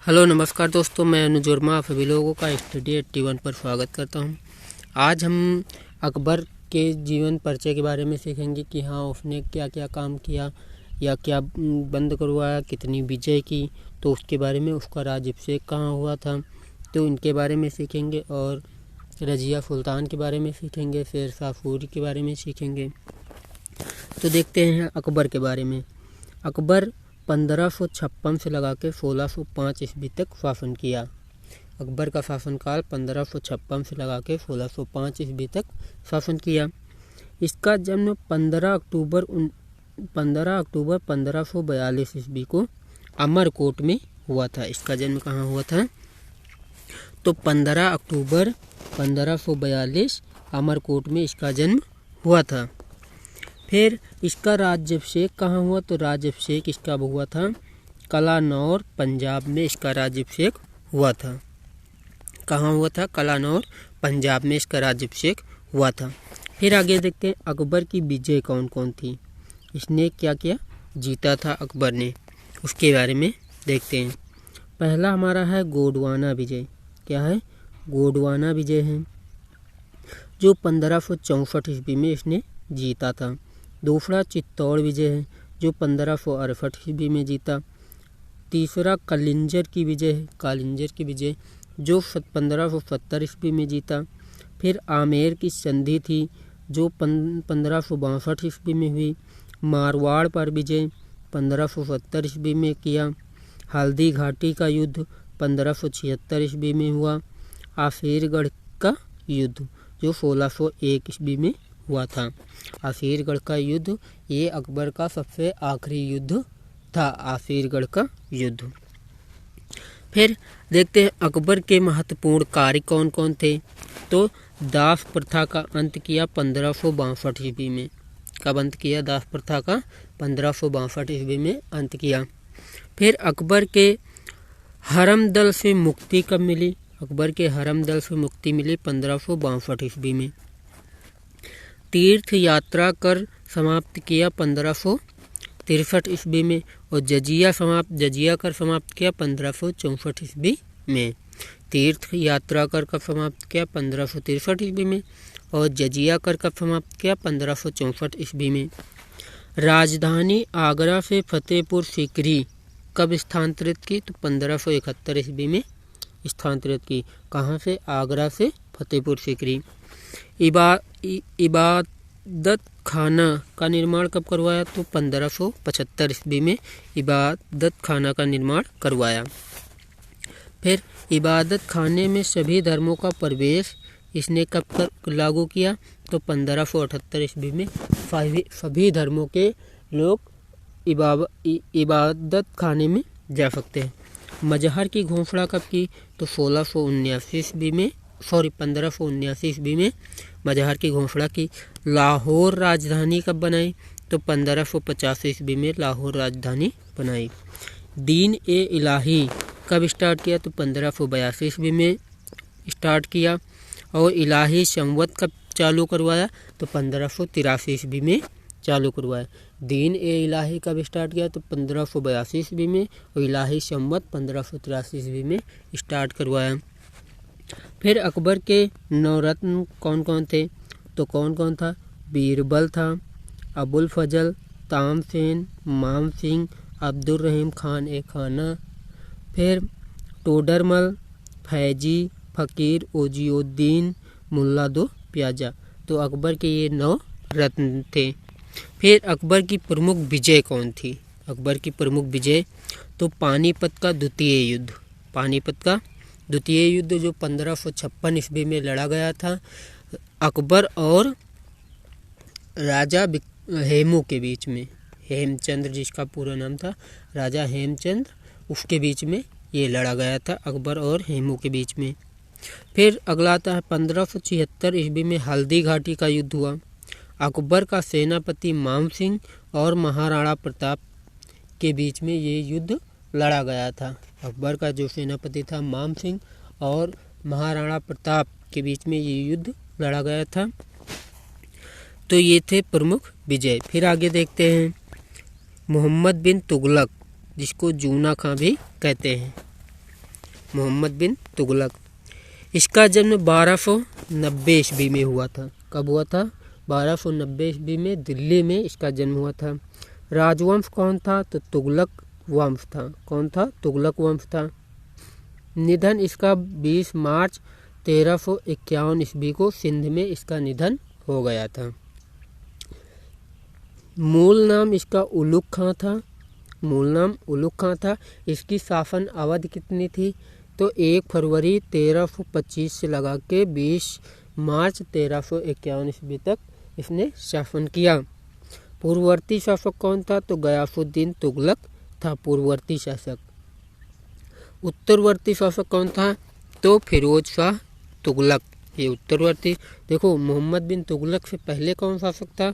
Hello नमस्कार दोस्तों, मैं अनुज वर्मा आप सभी लोगों का स्टडी 81 पर स्वागत करता हूं। आज हम अकबर के जीवन परिचय के बारे में सीखेंगे कि हाँ उसने क्या क्या काम किया या क्या बंद करवाया, कितनी विजय की, तो उसके बारे में, उसका राज्याभिषेक कहाँ हुआ था तो इनके बारे में सीखेंगे। और रजिया सुल्तान के बारे में सीखेंगे, शेरशाह सूरी के बारे में सीखेंगे। तो देखते हैं अकबर के बारे में। अकबर 1556 से लगा के 1605 ईस्वी तक शासन किया। अकबर का शासनकाल 1556 से लगा के 1605 ईस्वी तक शासन किया। इसका जन्म 15 अक्टूबर 1542 ईस्वी को अमरकोट में हुआ था। इसका जन्म कहाँ हुआ था? तो 15 अक्टूबर 1542 अमरकोट में इसका जन्म हुआ था। फिर इसका राज्याभिषेक कहाँ हुआ? तो राज्याभिषेक इसका हुआ था कलानौर, पंजाब में इसका राज्याभिषेक हुआ था। कहाँ हुआ था? कलानौर, पंजाब में इसका राज्याभिषेक हुआ था। फिर आगे देखते हैं अकबर की विजय कौन कौन थी, इसने क्या क्या जीता था अकबर ने, उसके बारे में देखते हैं। पहला हमारा है गोंडवाना विजय। क्या है? गोंडवाना विजय है जो 1564 ईस्वी में इसने जीता था। दूसरा चित्तौड़ विजय है जो 1568 ईस्वी में जीता। तीसरा कालिंजर की विजय है, कालिंजर की विजय जो 1570 ईस्वी में जीता। फिर आमेर की संधि थी जो 1562 ईस्वी में हुई। मारवाड़ पर विजय 1570 ईस्वी में किया। हल्दी घाटी का युद्ध 1576 ईस्वी में हुआ। आसिरगढ़ का युद्ध जो 1601 ईस्वी में हुआ था। आसिरगढ़ का युद्ध ये अकबर का सबसे आखिरी युद्ध था, आसिरगढ़ का युद्ध। फिर देखते हैं अकबर के महत्वपूर्ण कार्य कौन कौन थे। तो दास प्रथा का अंत किया 1562 ईस्वी में। कब अंत किया? दास प्रथा का 1562 ईस्वी में अंत किया। फिर अकबर के हरम दल से मुक्ति कब मिली? अकबर के हरम दल से मुक्ति मिली 1562 ईस्वी में। तीर्थ यात्रा कर समाप्त किया 1563 ईस्वी में। और जजिया कर समाप्त किया 1564 ईस्वी में। तीर्थ यात्रा कर कब समाप्त किया? 1563 ईस्वी में। और जजिया कर कब समाप्त किया? 1564 ईस्वी में। राजधानी आगरा से फतेहपुर सीकरी कब स्थानांतरित की? तो 1571 ईस्वी में स्थानांतरित की। कहाँ से? आगरा से फतेहपुर सीकरी। इबादत खाना का निर्माण कब करवाया? तो 1575 ईस्वी में इबादत खाना का निर्माण करवाया। फिर इबादत खाने में सभी धर्मों का प्रवेश इसने कब लागू किया? तो 1578 ईस्वी में सभी धर्मों के लोग इबादत खाने में जा सकते हैं। मजहर की घोषणा कब की? तो 1579 ईस्वी में मजहर की घोषणा की। लाहौर राजधानी कब बनाई? तो 1585 ईस्वी में लाहौर राजधानी बनाई। दीन ए इलाही कब स्टार्ट किया? तो 1582 ईस्वी में स्टार्ट किया। और इलाही संवत कब चालू करवाया? तो 1583 ईस्वी में चालू करवाया। दीन ए इलाही कब स्टार्ट किया? तो 1582 ईस्वी में। और इलाही संवत 1583 ईस्वी में स्टार्ट करवाया। फिर अकबर के नवरत्न कौन कौन थे? तो कौन कौन था? बीरबल था, अबुल फजल, तामसेन, मान सिंह, अब्दुल रहीम खान ए खाना, फिर टोडरमल, फैजी, फकीर ओजिउद्दीन, मुल्ला दो प्याजा। तो अकबर के ये 9 रत्न थे। फिर अकबर की प्रमुख विजय कौन थी? अकबर की प्रमुख विजय तो पानीपत का द्वितीय युद्ध। पानीपत का द्वितीय युद्ध जो 1556 ईस्वी में लड़ा गया था अकबर और राजा हेमू के बीच में। हेमचंद्र जिसका पूरा नाम था, राजा हेमचंद्र, उसके बीच में ये लड़ा गया था, अकबर और हेमू के बीच में। फिर अगला आता है 1576 ईस्वी में हल्दी घाटी का युद्ध हुआ। अकबर का सेनापति मान सिंह और महाराणा प्रताप के बीच में ये युद्ध लड़ा गया था। अकबर का जो सेनापति था मान सिंह और महाराणा प्रताप के बीच में ये युद्ध लड़ा गया था। तो ये थे प्रमुख विजय। फिर आगे देखते हैं मोहम्मद बिन तुगलक, जिसको जूना खां भी कहते हैं। मोहम्मद बिन तुगलक। इसका जन्म 1290 ईस्वी में हुआ था। कब हुआ था? 1290 ईस्वी में दिल्ली में इसका जन्म हुआ था। राजवंश कौन था? तो तुगलक वंश था। कौन था? तुगलक वंश था। निधन इसका 20 मार्च 1351 ईस्वी को सिंध में इसका निधन हो गया था। मूल नाम इसका उलुग खां था। मूल नाम उलुग खां था। इसकी शासन अवधि कितनी थी? तो 1 फरवरी 1325 से लगा के 20 मार्च 1351 ईस्वी तक इसने शासन किया। पूर्ववर्ती शासक कौन था? तो गयासुद्दीन तुगलक था पूर्ववर्ती शासक। उत्तरवर्ती शासक कौन था? तो फिरोज शाह तुगलक। ये उत्तरवर्ती। देखो, मोहम्मद बिन तुगलक से पहले कौन शासक था?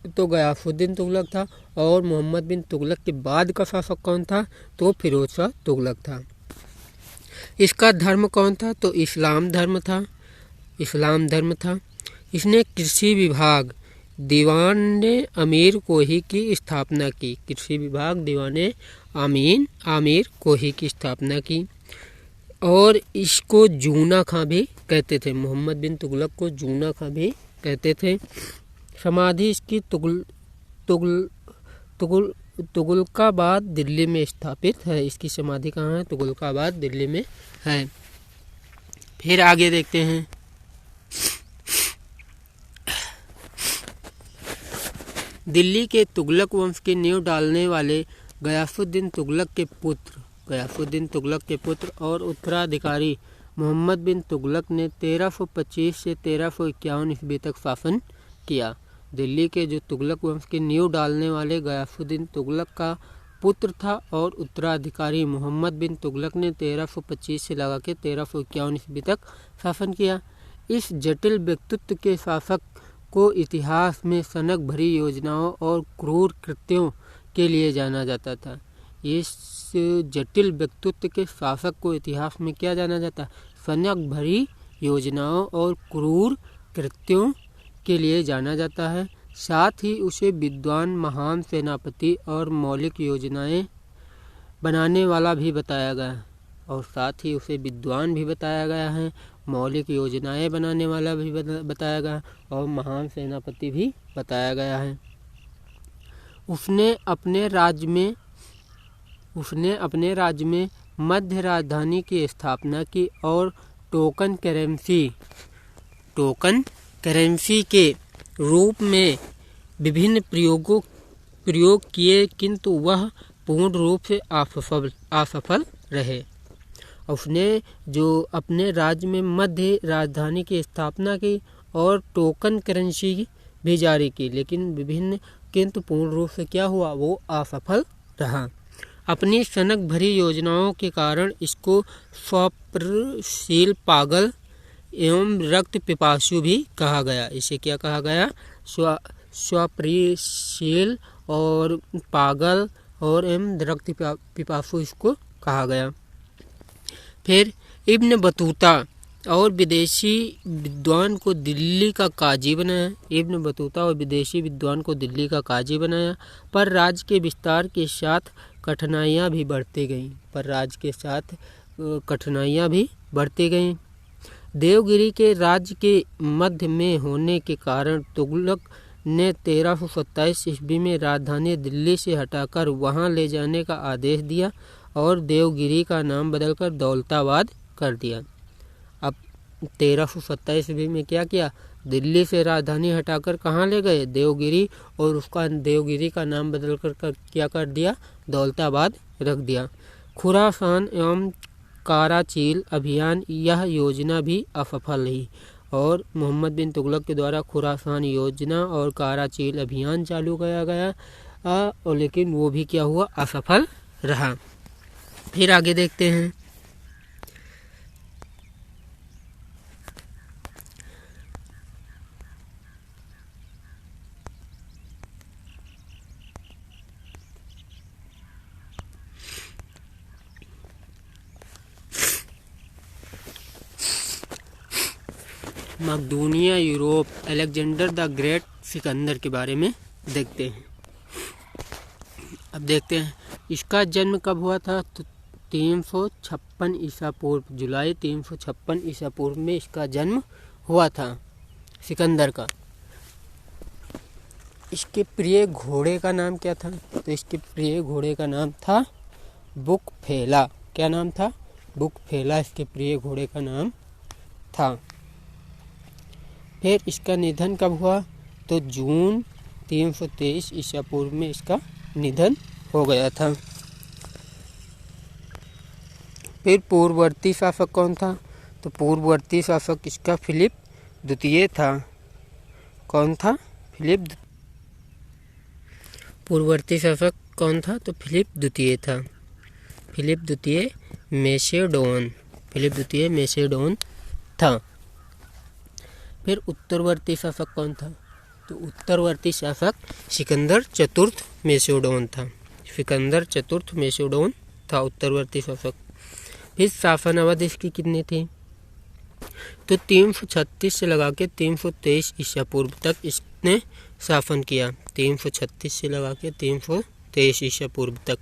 तो गयासुद्दीन तुगलक था। और मोहम्मद बिन तुगलक के बाद का शासक कौन था? तो फिरोज शाह तुगलक था। इसका धर्म कौन था? तो इस्लाम धर्म था। इस्लाम धर्म था। इसने कृषि विभाग दीवान अमीर कोही की स्थापना की। कृषि विभाग दीवान आमिर कोही की स्थापना की। और इसको जूना खां भी कहते थे। मोहम्मद बिन तुगलक को जूना खां भी कहते थे। समाधि इसकी तुगलकाबाद दिल्ली में स्थापित है। इसकी समाधि कहाँ है? तुगलकाबाद दिल्ली में है। फिर आगे देखते हैं। दिल्ली के तुगलक वंश की नींव डालने वाले गयासुद्दीन तुगलक के पुत्र और उत्तराधिकारी मोहम्मद बिन तुगलक ने 1325 से 1351 ईस्वी तक शासन किया। दिल्ली के जो तुगलक वंश की नींव डालने वाले गयासुद्दीन तुगलक का पुत्र था और उत्तराधिकारी मोहम्मद बिन तुगलक ने 1325 से लगा के 1351 ईस्वी तक शासन किया। इस जटिल व्यक्तित्व के शासक को इतिहास में सनक भरी योजनाओं और क्रूर कृत्यों के लिए जाना जाता था। इस जटिल व्यक्तित्व के शासक को इतिहास में क्या जाना जाता? सनक भरी योजनाओं और क्रूर कृत्यों के लिए जाना जाता है। साथ ही उसे विद्वान, महान सेनापति और मौलिक योजनाएं बनाने वाला भी बताया गया है। और साथ ही उसे विद्वान भी बताया गया है, मौलिक योजनाएं बनाने वाला भी बताया गया है और महान सेनापति भी बताया गया है। उसने अपने राज्य में मध्य राजधानी की स्थापना की और टोकन करेंसी के रूप में विभिन्न प्रयोग किए, किंतु वह पूर्ण रूप से असफल रहे। उसने जो अपने राज्य में मध्य राजधानी की स्थापना की और टोकन करेंसी भी जारी की, लेकिन किंतु पूर्ण रूप से क्या हुआ? वो असफल रहा। अपनी सनक भरी योजनाओं के कारण इसको स्वप्नशील, पागल एवं रक्त पिपासु भी कहा गया। इसे क्या कहा गया? स्वप्नशील और पागल और एवं रक्त पिपासु इसको कहा गया। फिर इब्न बतूता और विदेशी विद्वान को दिल्ली का काजी बनाया। इब्न बतूता और विदेशी विद्वान को दिल्ली का काजी बनाया, पर राज्य के विस्तार के साथ कठिनाइयाँ भी बढ़ती गईं। देवगिरी के राज्य के मध्य में होने के कारण तुगलक ने 1327 ईस्वी में राजधानी दिल्ली से हटाकर वहां ले जाने का आदेश दिया और देवगिरी का नाम बदलकर दौलताबाद कर दिया। अब 1327 ईस्वी में क्या किया? दिल्ली से राजधानी हटाकर कहाँ ले गए? देवगिरी, और उसका देवगिरी का नाम बदलकर क्या कर दिया? दौलताबाद रख दिया। खुरासान एवं कराचील अभियान, यह योजना भी असफल रही और मोहम्मद बिन तुगलक के द्वारा खुरासान योजना और कराचील अभियान चालू किया गया, लेकिन वो भी क्या हुआ? असफल रहा। फिर आगे देखते हैं। मकदूनिया, Europe, Alexander the great, Sikandar के बारे में देखते हैं। अब देखते हैं इसका जन्म कब हुआ था। तो 356 ईसा पूर्व, जुलाई 356 ईसा पूर्व में इसका जन्म हुआ था, सिकंदर का। इसके प्रिय घोड़े का नाम क्या था? तो इसके प्रिय घोड़े का नाम था बुकफेला। क्या नाम था? बुकफेला इसके प्रिय घोड़े का नाम था। फिर इसका निधन कब हुआ? तो जून 323 ईसा पूर्व में इसका निधन हो गया था। फिर पूर्ववर्ती शासक कौन था? तो पूर्ववर्ती शासक इसका फिलिप द्वितीय था। कौन था? फिलिप। पूर्ववर्ती शासक कौन था? तो फिलिप द्वितीय था। फिलिप द्वितीय मैसेडोन, फिलिप द्वितीय मैसेडोन था। फिर उत्तरवर्ती शासक कौन था? तो उत्तरवर्ती शासक सिकंदर चतुर्थ मैसेडोन था। सिकंदर चतुर्थ मैसेडोन था उत्तरवर्ती शासक। फिर शासन अवधि इसकी कितनी थी? तो 336 से लगा के 323 ईसा पूर्व तक इसने शासन किया। 336 से लगा के 323 ईसा पूर्व तक।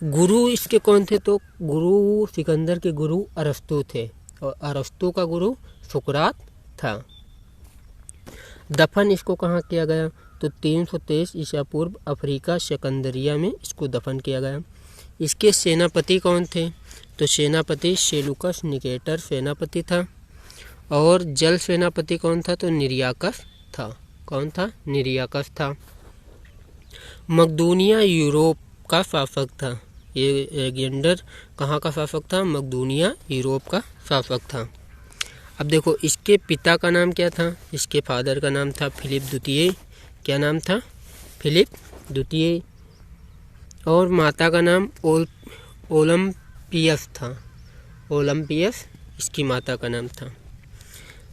गुरु इसके कौन थे? तो गुरु सिकंदर के गुरु अरस्तु थे और अरस्तु का गुरु सुकरात था। दफन इसको कहाँ किया गया? तो 323 ईसा पूर्व अफ्रीका सिकंदरिया में इसको दफन किया गया। इसके सेनापति कौन थे? तो सेनापति सेलुकस निकेटर सेनापति था। और जल सेनापति कौन था? तो निरियाकस था। कौन था? निरियाकस था। मकदूनिया यूरोप का शासक था। ये एलेक्जेंडर कहाँ का शासक था? मकदूनिया यूरोप का शासक था। अब देखो इसके पिता का नाम क्या था? इसके फादर का नाम था फिलिप द्वितीय। क्या नाम था? फिलिप द्वितीय। और माता का नाम ओलंपियस था। ओलंपियस इसकी माता का नाम था।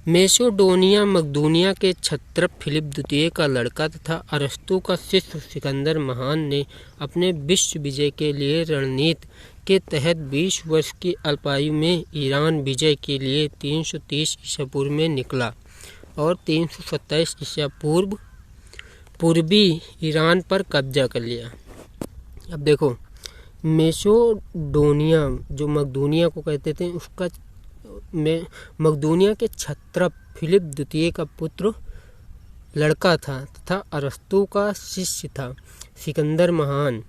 मैसेडोनिया मकदूनिया के क्षत्रप फिलिप द्वितीय का लड़का तथा अरस्तु का शिष्य सिकंदर महान ने अपने विश्व विजय के लिए रणनीति के तहत 20 वर्ष की अल्पायु में ईरान विजय के लिए 330 ईसा पूर्व में निकला और 327 ईसा पूर्व पूर्वी ईरान पर कब्जा कर लिया। अब देखो मैसेडोनिया जो मकदूनिया को कहते थे उसका में मकदूनिया के क्षत्रप फिलिप द्वितीय का पुत्र लड़का था तथा अरस्तु का शिष्य था। सिकंदर महान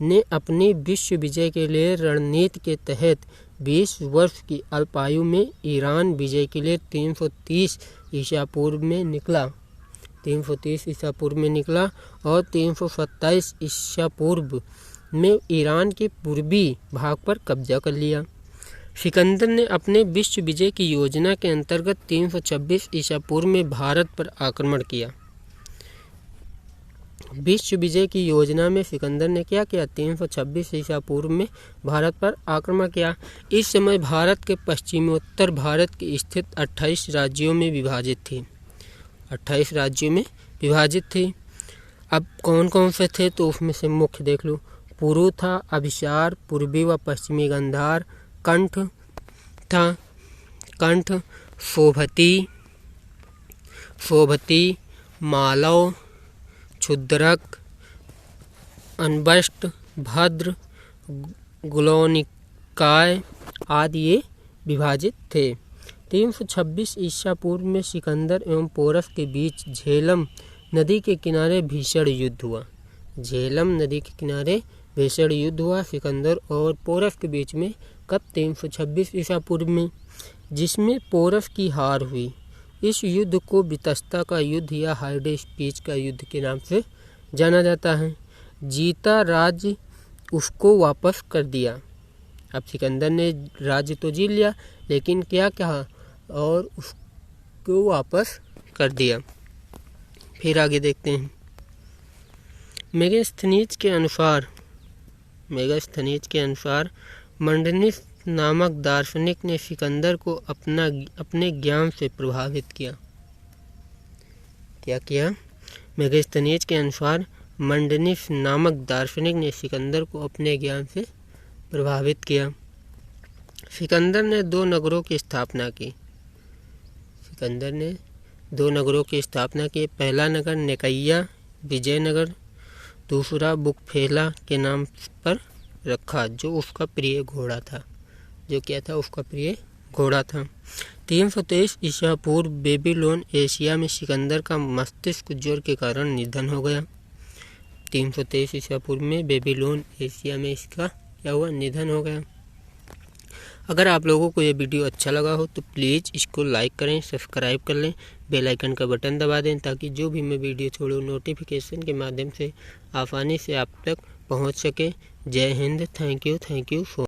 ने अपनी विश्व विजय के लिए रणनीति के तहत 20 वर्ष की अल्पायु में ईरान विजय के लिए 330 ईसा पूर्व में निकला। 330 ईसा पूर्व में निकला और 327 ईसा पूर्व में ईरान के पूर्वी भाग पर कब्जा कर लिया। सिकंदर ने अपने विश्व विजय की योजना के अंतर्गत 326 ईसा पूर्व में भारत पर आक्रमण किया। विश्व विजय की योजना में सिकंदर ने क्या किया? 326 ईसा पूर्व में भारत पर आक्रमण किया। इस समय भारत के पश्चिमोत्तर भारत की स्थित 28 राज्यों में विभाजित थी। 28 राज्यों में विभाजित थी। अब कौन कौन से थे? तो उसमें से मुख्य देख लो। पुरु था, अभिसार, पूर्वी व पश्चिमी गांधार, कंठ था, कंठ, शोभती, मालव, क्षुद्रक, अनबस्ट, भद्र, गुलोनिकाय आदि ये विभाजित थे। 326 ईसा पूर्व में सिकंदर एवं पोरस के बीच झेलम नदी के किनारे भीषण युद्ध हुआ। झेलम नदी के किनारे भीषण युद्ध हुआ सिकंदर और पोरस के बीच में। कब? 326 ईसा पूर्व में, जिसमें पोरस की हार हुई। इस युद्ध को बितस्ता का युद्ध या हाइडे स्पीच का युद्ध के नाम से जाना जाता है। जीता राज्य उसको वापस कर दिया। अब सिकंदर ने राज्य तो जीत लिया लेकिन क्या कहा? और उसको वापस कर दिया। फिर आगे देखते हैं। मेगास्थनीज के अनुसार मंडनिस नामक दार्शनिक ने सिकंदर को अपने ज्ञान से प्रभावित किया। क्या किया? मेगास्थनीज के अनुसार मंडनिस नामक दार्शनिक ने सिकंदर को अपने ज्ञान से प्रभावित किया। सिकंदर ने 2 नगरों की स्थापना की। सिकंदर ने 2 नगरों की स्थापना की। पहला नगर निकैया विजयनगर, दूसरा बुकफेला के नाम पर रखा जो उसका प्रिय घोड़ा था। जो क्या था? उसका प्रिय घोड़ा था। 323 ईसा पूर्व बेबीलोन एशिया में सिकंदर का मस्तिष्क ज्वर के कारण निधन हो गया। 323 ईसा पूर्व में बेबीलोन एशिया में इसका क्या हुआ? निधन हो गया। अगर आप लोगों को ये वीडियो अच्छा लगा हो तो प्लीज़ इसको लाइक करें, सब्सक्राइब कर लें, बेल आइकन का बटन दबा दें ताकि जो भी मैं वीडियो छोड़ूँ नोटिफिकेशन के माध्यम से आसानी से आप तक पहुंच सके। जय हिंद। Thank you for